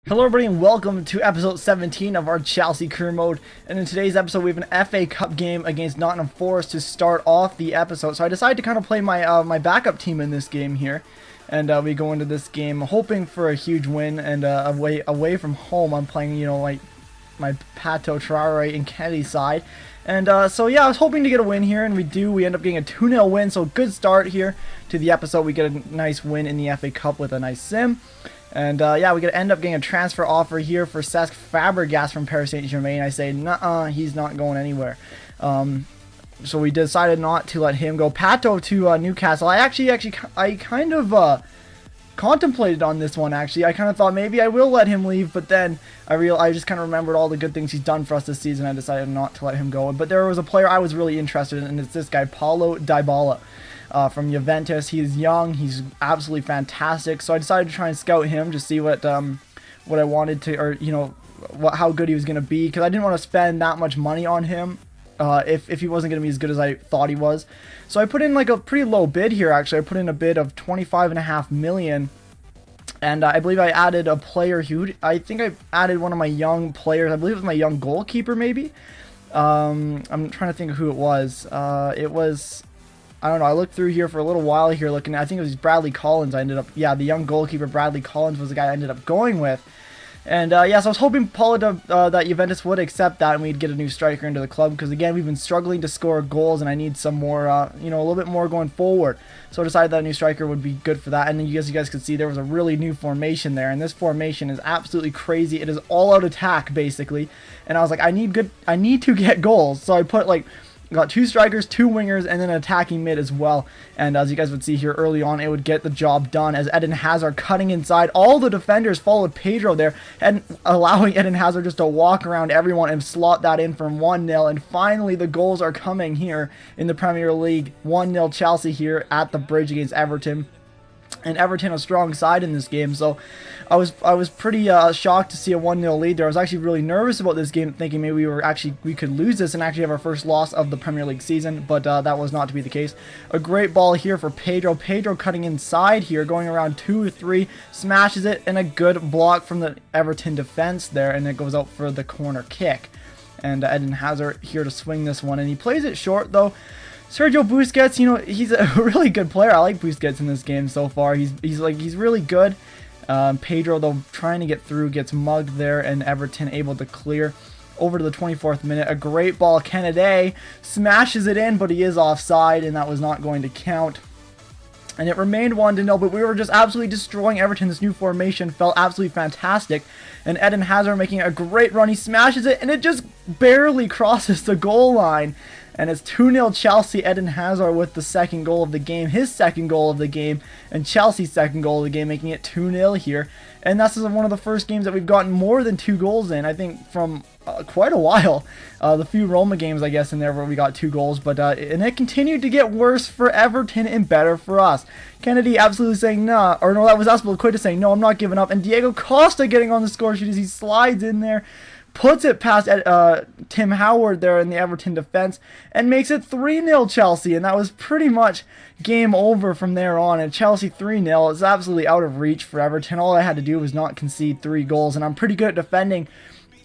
Hello everybody and welcome to episode 17 of our Chelsea career mode, and in today's episode we have an FA Cup game against Nottingham Forest to start off the episode. So I decided to kind of play my my backup team in this game here, and we go into this game hoping for a huge win, and away from home I'm playing, you know, like my Pato, Traore and Kennedy side. And so yeah, I was hoping to get a win here, and we end up getting a 2-0 win, so good start here to the episode. We get a nice win in the FA Cup with a nice sim. And yeah, we end up getting a transfer offer here for Cesc Fabregas from Paris Saint-Germain. I say, nuh-uh, he's not going anywhere. So we decided not to let him go. Pato to Newcastle. I kind of contemplated on this one, actually. I kind of thought maybe I will let him leave, but then I just kind of remembered all the good things he's done for us this season. I decided not to let him go. But there was a player I was really interested in, and it's this guy, Paulo Dybala. From Juventus. He's young, he's absolutely fantastic, so I decided to try and scout him to see what I wanted to, or you know, how good he was going to be, because I didn't want to spend that much money on him if he wasn't going to be as good as I thought he was. So I put in like a pretty low bid here. Actually, I put in a bid of 25.5 million, and I believe I added a player who, I think I added one of my young players. I believe it was my young goalkeeper, maybe. I'm trying to think of who it was. It was, I don't know, I looked through here for a little while here looking at, I think it was Bradley Collins. Yeah, the young goalkeeper Bradley Collins was the guy I ended up going with. And yeah, so I was hoping that Juventus would accept that and we'd get a new striker into the club, because again, we've been struggling to score goals and I need some more, you know, a little bit more going forward. So I decided that a new striker would be good for that. And then you guys could see there was a really new formation there, and this formation is absolutely crazy. It is all out attack basically. And I was like, I need to get goals. So I put like, got 2 strikers, 2 wingers, and then an attacking mid as well. And as you guys would see here early on, it would get the job done as Eden Hazard cutting inside. All the defenders followed Pedro there and allowing Eden Hazard just to walk around everyone and slot that in from 1-0. And finally, the goals are coming here in the Premier League. 1-0 Chelsea here at the Bridge against Everton. And Everton a strong side in this game, so I was pretty shocked to see a 1-0 lead there. I was actually really nervous about this game, thinking maybe we could lose this and actually have our first loss of the Premier League season, but that was not to be the case. A great ball here for Pedro. Pedro cutting inside here, going around 2 or 3, smashes it, and a good block from the Everton defense there, and it goes out for the corner kick. And Eden Hazard here to swing this one, and he plays it short though. Sergio Busquets, you know, he's a really good player. I like Busquets in this game so far. He's really good. Pedro, though, trying to get through, gets mugged there, and Everton able to clear. Over to the 24th minute, a great ball. Kennedy smashes it in, but he is offside, and that was not going to count. And it remained 1-0, but we were just absolutely destroying Everton. This new formation felt absolutely fantastic. And Eden Hazard making a great run. He smashes it, and it just barely crosses the goal line. And it's 2-0 Chelsea. Eden Hazard with the second goal of the game, his second goal of the game, and Chelsea's second goal of the game, making it 2-0 here. And this is one of the first games that we've gotten more than 2 goals in, I think, from quite a while. The few Roma games, I guess, in there where we got 2 goals, but and it continued to get worse for Everton and better for us. Kennedy absolutely saying nah, or no, that was Aspilicueta saying no, I'm not giving up, and Diego Costa getting on the score sheet as he slides in there, puts it past Tim Howard there in the Everton defense, and makes it 3-0 Chelsea, and that was pretty much game over from there on. And Chelsea 3-0 is absolutely out of reach for Everton. All I had to do was not concede 3 goals, and I'm pretty good at defending.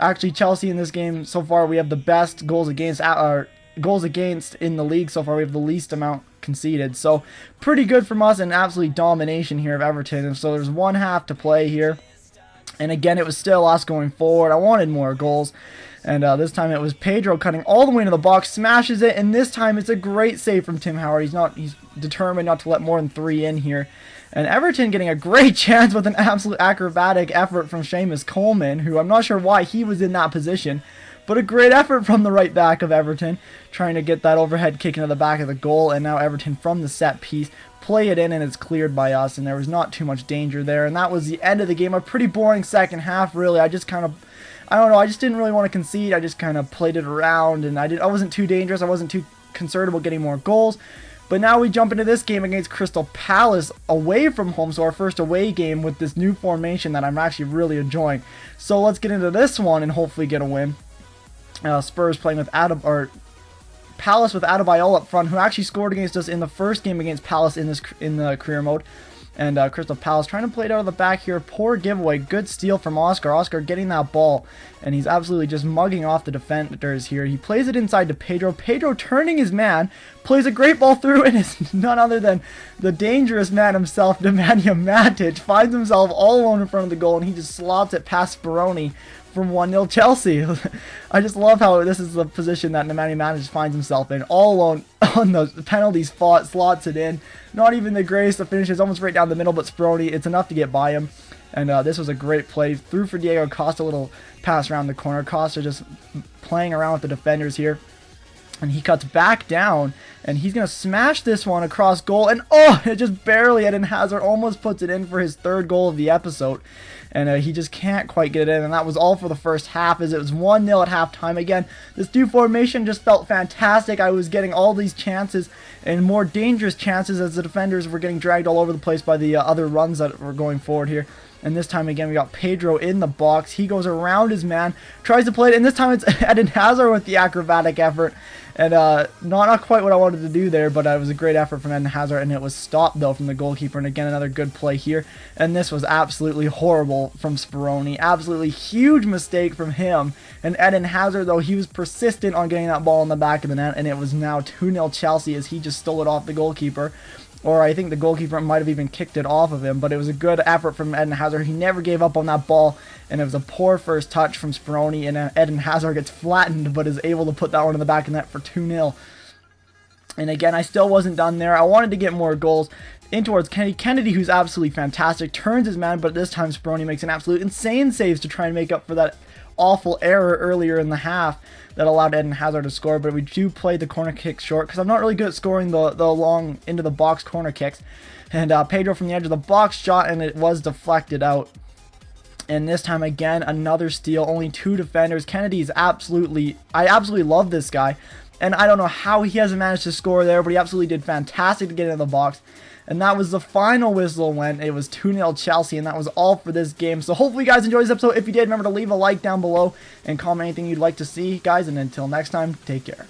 Actually, Chelsea in this game so far, we have the best goals against in the league so far. We have the least amount conceded, so pretty good from us, and absolute domination here of Everton. And so there's 1 half to play here. And again, it was still us going forward. I wanted more goals. And this time it was Pedro cutting all the way into the box, smashes it, and this time it's a great save from Tim Howard. He's determined not to let more than 3 in here. And Everton getting a great chance with an absolute acrobatic effort from Seamus Coleman, who I'm not sure why he was in that position. But a great effort from the right back of Everton, trying to get that overhead kick into the back of the goal. And now Everton from the set piece play it in, and it's cleared by us, and there was not too much danger there. And that was the end of the game. A pretty boring second half, really. I just kind of, I don't know, I just didn't really want to concede. I just kind of played it around, and I wasn't too dangerous. I wasn't too concerned about getting more goals. But now we jump into this game against Crystal Palace away from home, so our first away game with this new formation that I'm actually really enjoying. So let's get into this one and hopefully get a win. Spurs playing with Palace with Adebayo up front, who actually scored against us in the first game against Palace in the career mode. And Crystal Palace trying to play it out of the back here. Poor giveaway. Good steal from Oscar. Oscar getting that ball. And he's absolutely just mugging off the defenders here. He plays it inside to Pedro. Pedro turning his man. Plays a great ball through. And it's none other than the dangerous man himself, Nemanja Matic. Finds himself all alone in front of the goal. And he just slots it past Speroni from 1-0 Chelsea. I just love how this is the position that Nemanja Matic finds himself in. All alone on the penalty spot, slots it in. Not even the greatest to finish. It's almost right down the middle, but Speroni, it's enough to get by him. And this was a great play. Through for Diego Costa, a little pass around the corner. Costa just playing around with the defenders here. And he cuts back down, and he's going to smash this one across goal. And oh, it just barely, Eden Hazard almost puts it in for his 3rd goal of the episode. And he just can't quite get it in. And that was all for the first half, as it was 1-0 at halftime. Again, this new formation just felt fantastic. I was getting all these chances and more dangerous chances as the defenders were getting dragged all over the place by the other runs that were going forward here. And this time again, we got Pedro in the box. He goes around his man, tries to play it, and this time it's Eden Hazard with the acrobatic effort. And not quite what I wanted to do there, but it was a great effort from Eden Hazard, and it was stopped, though, from the goalkeeper. And again, another good play here. And this was absolutely horrible from Speroni. Absolutely huge mistake from him. And Eden Hazard, though, he was persistent on getting that ball in the back of the net, and it was now 2-0 Chelsea as he just stole it off the goalkeeper. Or I think the goalkeeper might have even kicked it off of him, but it was a good effort from Eden Hazard. He never gave up on that ball, and it was a poor first touch from Speroni, and Eden Hazard gets flattened, but is able to put that one in the back of the net for 2-0. And again, I still wasn't done there. I wanted to get more goals in towards Kennedy. Kennedy, who's absolutely fantastic, turns his man, but this time Speroni makes an absolute insane saves to try and make up for that awful error earlier in the half that allowed Eden Hazard to score. But we do play the corner kicks short because I'm not really good at scoring the long into the box corner kicks. And Pedro from the edge of the box shot, and it was deflected out. And this time again, another steal, only 2 defenders. Kennedy is absolutely, I absolutely love this guy. And I don't know how he hasn't managed to score there, but he absolutely did fantastic to get into the box. And that was the final whistle when it was 2-0 Chelsea, and that was all for this game. So hopefully you guys enjoyed this episode. If you did, remember to leave a like down below and comment anything you'd like to see, guys. And until next time, take care.